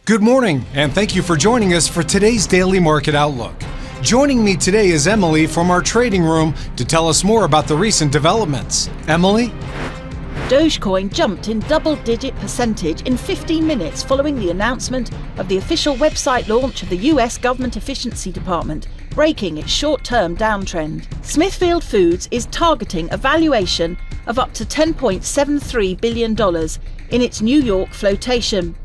Good morning, and thank you for joining us for today's Daily Market Outlook. Joining me today is Emily from our trading room to tell us more about the recent developments. Emily? Dogecoin jumped in double-digit percentage in 15 minutes following the announcement of the official website launch of the US Government Efficiency Department, breaking its short-term downtrend. Smithfield Foods is targeting a valuation of up to $10.73 billion in its New York flotation.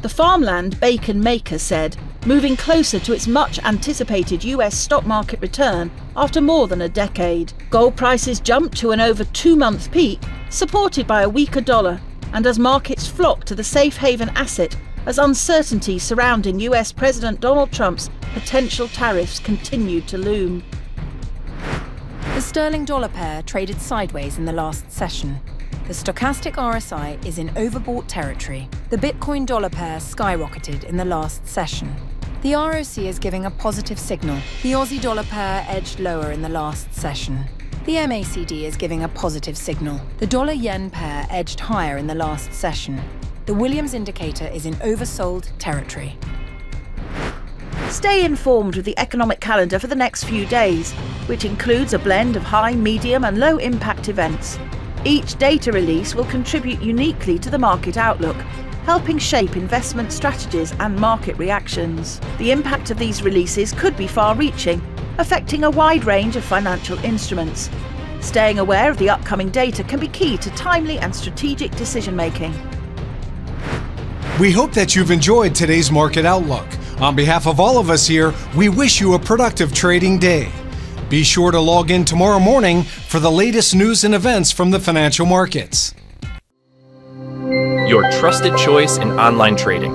The farmland bacon maker said, moving closer to its much-anticipated US stock market return after more than a decade. Gold prices jumped to an over 2-month peak, supported by a weaker dollar, and as markets flock to the safe haven asset as uncertainty surrounding US President Donald Trump's potential tariffs continued to loom. The sterling dollar pair traded sideways in the last session. The stochastic RSI is in overbought territory. The Bitcoin dollar pair skyrocketed in the last session. The ROC is giving a positive signal. The Aussie dollar pair edged lower in the last session. The MACD is giving a positive signal. The dollar-yen pair edged higher in the last session. The Williams indicator is in oversold territory. Stay informed with the economic calendar for the next few days, which includes a blend of high, medium and low impact events. Each data release will contribute uniquely to the market outlook, helping shape investment strategies and market reactions. The impact of these releases could be far-reaching, affecting a wide range of financial instruments. Staying aware of the upcoming data can be key to timely and strategic decision-making. We hope that you've enjoyed today's Market Outlook. On behalf of all of us here, we wish you a productive trading day. Be sure to log in tomorrow morning for the latest news and events from the financial markets. Your trusted choice in online trading.